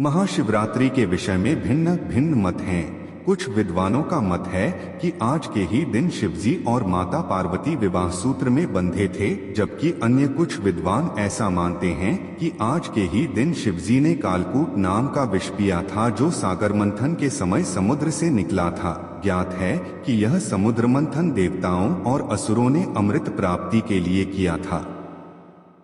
महाशिवरात्रि के विषय में भिन्न भिन्न मत हैं। कुछ विद्वानों का मत है कि आज के ही दिन शिवजी और माता पार्वती विवाह सूत्र में बंधे थे, जबकि अन्य कुछ विद्वान ऐसा मानते हैं कि आज के ही दिन शिवजी ने कालकूट नाम का विष पिया था, जो सागर मंथन के समय समुद्र से निकला था। ज्ञात है कि यह समुद्र मंथन देवताओं और असुरों ने अमृत प्राप्ति के लिए किया था।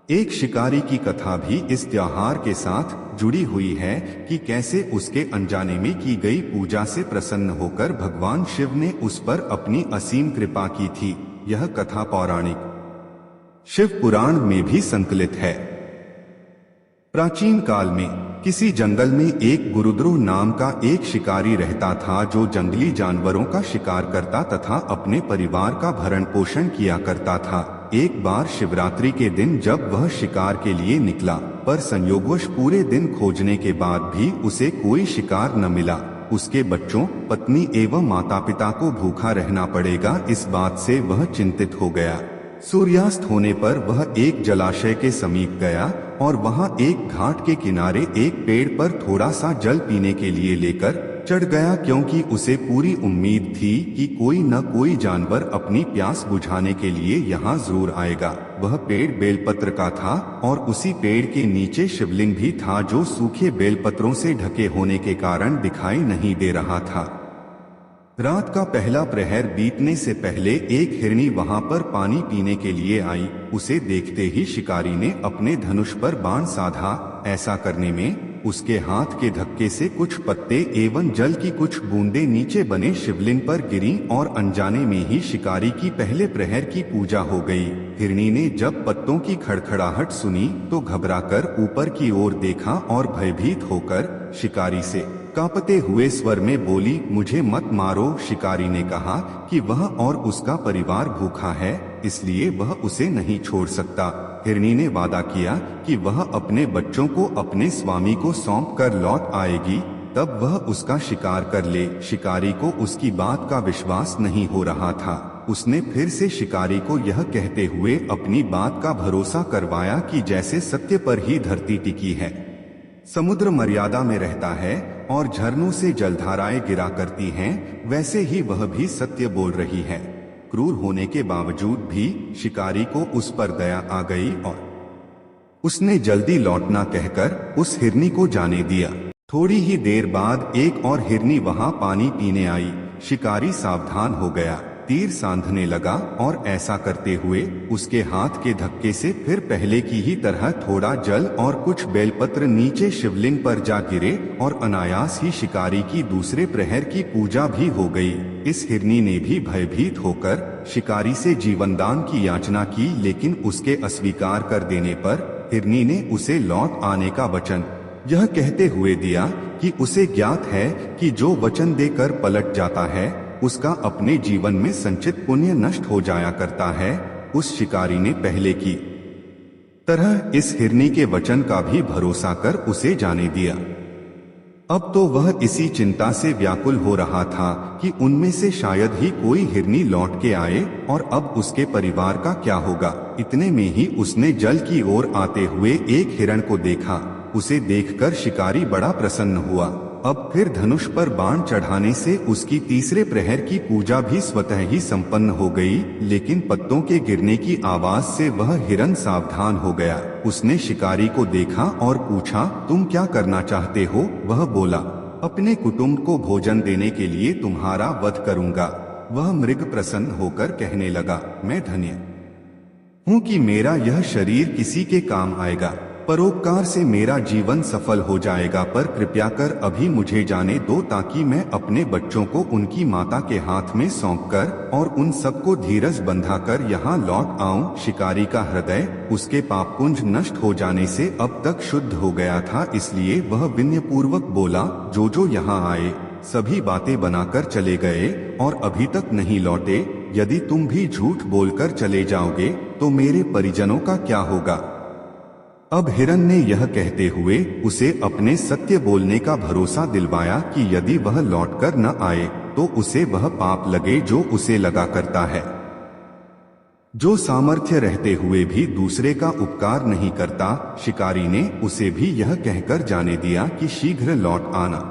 एक शिकारी की कथा भी इस त्योहार के साथ जुड़ी हुई है कि कैसे उसके अनजाने में की गई पूजा से प्रसन्न होकर भगवान शिव ने उस पर अपनी असीम कृपा की थी। यह कथा पौराणिक शिव पुराण में भी संकलित है। प्राचीन काल में किसी जंगल में एक गुरुद्रोह नाम का एक शिकारी रहता था, जो जंगली जानवरों का शिकार करता तथा अपने परिवार का भरण पोषण किया करता था। एक बार शिवरात्रि के दिन जब वह शिकार के लिए निकला, पर संयोगवश पूरे दिन खोजने के बाद भी उसे कोई शिकार न मिला। उसके बच्चों, पत्नी एवं माता पिता को भूखा रहना पड़ेगा, इस बात से वह चिंतित हो गया। सूर्यास्त होने पर वह एक जलाशय के समीप गया और वहां एक घाट के किनारे एक पेड़ पर थोड़ा सा जल पीने के लिए लेकर चढ़ गया, क्योंकि उसे पूरी उम्मीद थी कि कोई न कोई जानवर अपनी प्यास बुझाने के लिए यहाँ जरूर आएगा। वह पेड़ बेलपत्र का था और उसी पेड़ के नीचे शिवलिंग भी था, जो सूखे बेलपत्रों से ढके होने के कारण दिखाई नहीं दे रहा था। रात का पहला प्रहर बीतने से पहले एक हिरनी वहां पर पानी पीने के लिए आई। उसे देखते ही शिकारी ने अपने धनुष पर बाण साधा। ऐसा करने में उसके हाथ के धक्के से कुछ पत्ते एवं जल की कुछ बूंदें नीचे बने शिवलिंग पर गिरी और अनजाने में ही शिकारी की पहले प्रहर की पूजा हो गई। हिरनी ने जब पत्तों की खड़खड़ाहट सुनी तो घबराकर ऊपर की ओर देखा और भयभीत होकर शिकारी से कांपते हुए स्वर में बोली, मुझे मत मारो। शिकारी ने कहा कि वह और उसका परिवार भूखा है, इसलिए वह उसे नहीं छोड़ सकता। हिरनी ने वादा किया कि वह अपने बच्चों को अपने स्वामी को सौंप कर लौट आएगी, तब वह उसका शिकार कर ले। शिकारी को उसकी बात का विश्वास नहीं हो रहा था। उसने फिर से शिकारी को यह कहते हुए अपनी बात का भरोसा करवाया कि जैसे सत्य पर ही धरती टिकी है, समुद्र मर्यादा में रहता है और झरनों से जलधाराएं गिरा करती हैं, वैसे ही वह भी सत्य बोल रही है। क्रूर होने के बावजूद भी शिकारी को उस पर दया आ गई और उसने जल्दी लौटना कहकर उस हिरनी को जाने दिया। थोड़ी ही देर बाद एक और हिरनी वहां पानी पीने आई। शिकारी सावधान हो गया, तीर सांधने लगा और ऐसा करते हुए उसके हाथ के धक्के से फिर पहले की ही तरह थोड़ा जल और कुछ बेलपत्र नीचे शिवलिंग पर जा गिरे और अनायास ही शिकारी की दूसरे प्रहर की पूजा भी हो गई। इस हिरनी ने भी भयभीत होकर शिकारी से जीवनदान की याचना की, लेकिन उसके अस्वीकार कर देने पर हिरनी ने उसे लौट आने का वचन यह कहते हुए दिया कि उसे ज्ञात है कि जो वचन देकर पलट जाता है उसका अपने जीवन में संचित पुण्य नष्ट हो जाया करता है। उस शिकारी ने पहले की तरह इस हिरनी के वचन का भी भरोसा कर उसे जाने दिया। अब तो वह इसी चिंता से व्याकुल हो रहा था कि उनमें से शायद ही कोई हिरनी लौट के आए और अब उसके परिवार का क्या होगा। इतने में ही उसने जल की ओर आते हुए एक हिरण को देखा। उसे देखकर शिकारी बड़ा प्रसन्न हुआ। अब फिर धनुष पर बाण चढ़ाने से उसकी तीसरे प्रहर की पूजा भी स्वतः ही संपन्न हो गई, लेकिन पत्तों के गिरने की आवाज से वह हिरन सावधान हो गया। उसने शिकारी को देखा और पूछा, तुम क्या करना चाहते हो? वह बोला, अपने कुटुंब को भोजन देने के लिए तुम्हारा वध करूंगा। वह मृग प्रसन्न होकर कहने लगा, मैं धन्य हूँ कि मेरा यह शरीर किसी के काम आएगा। परोपकार से मेरा जीवन सफल हो जाएगा, पर कृपया कर अभी मुझे जाने दो ताकि मैं अपने बच्चों को उनकी माता के हाथ में सौंपकर और उन सबको धीरज बंधाकर यहाँ लौट आऊं। शिकारी का हृदय उसके पापपुंज नष्ट हो जाने से अब तक शुद्ध हो गया था, इसलिए वह विनयपूर्वक बोला, जो यहाँ आए सभी बातें बनाकर चले गए और अभी तक नहीं लौटे। यदि तुम भी झूठ बोलकर चले जाओगे तो मेरे परिजनों का क्या होगा? अब हिरन ने यह कहते हुए उसे अपने सत्य बोलने का भरोसा दिलवाया कि यदि वह लौटकर न आए तो उसे वह पाप लगे जो उसे लगा करता है। जो सामर्थ्य रहते हुए भी दूसरे का उपकार नहीं करता, शिकारी ने उसे भी यह कहकर जाने दिया कि शीघ्र लौट आना।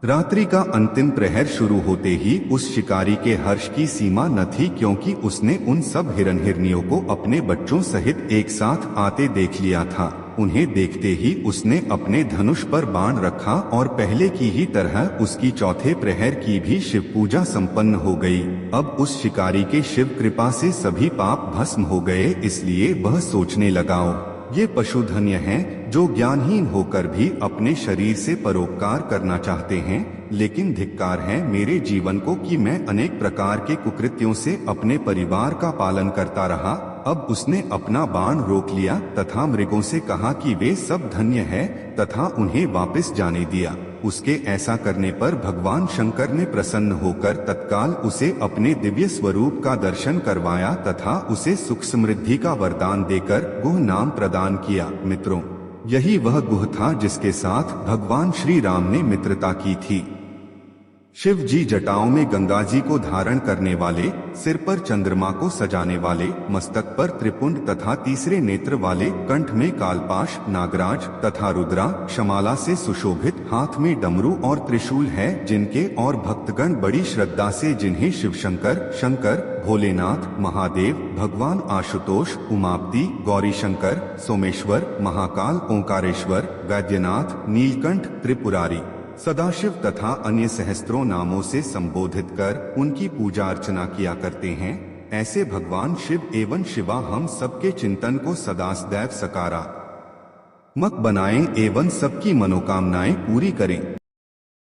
रात्रि का अंतिम प्रहर शुरू होते ही उस शिकारी के हर्ष की सीमा न थी, क्योंकि उसने उन सब हिरन हिरनियों को अपने बच्चों सहित एक साथ आते देख लिया था। उन्हें देखते ही उसने अपने धनुष पर बाण रखा और पहले की ही तरह उसकी चौथे प्रहर की भी शिव पूजा संपन्न हो गई। अब उस शिकारी के शिव कृपा से सभी पाप भस्म हो गए, इसलिए वह सोचने लगाओ, ये पशु धन्य हैं जो ज्ञानहीन होकर भी अपने शरीर से परोपकार करना चाहते हैं, लेकिन धिक्कार है मेरे जीवन को कि मैं अनेक प्रकार के कुकृत्यों से अपने परिवार का पालन करता रहा। अब उसने अपना बाण रोक लिया तथा मृगों से कहा कि वे सब धन्य हैं तथा उन्हें वापस जाने दिया। उसके ऐसा करने पर भगवान शंकर ने प्रसन्न होकर तत्काल उसे अपने दिव्य स्वरूप का दर्शन करवाया तथा उसे सुख समृद्धि का वरदान देकर गुह नाम प्रदान किया। मित्रों, यही वह गुह था जिसके साथ भगवान श्री राम ने मित्रता की थी। शिव जी जटाओं में गंगा जी को धारण करने वाले, सिर पर चंद्रमा को सजाने वाले, मस्तक पर त्रिपुंड तथा तीसरे नेत्र वाले, कंठ में कालपाश, नागराज तथा रुद्रा क्षमाला से सुशोभित, हाथ में डमरू और त्रिशूल है, जिनके और भक्तगण बड़ी श्रद्धा से जिन्हें शिव शंकर, शंकर, भोलेनाथ, महादेव, भगवान आशुतोष, उमापति, गौरी शंकर, सोमेश्वर, महाकाल, ओंकारेश्वर, वैद्यनाथ, नीलकंठ, त्रिपुरारी, सदाशिव तथा अन्य सहस्त्रों नामों से संबोधित कर उनकी पूजा अर्चना किया करते हैं। ऐसे भगवान शिव एवं शिवा हम सबके चिंतन को सदासदैव सकारात्मक बनाएं एवं सबकी मनोकामनाएं पूरी करें।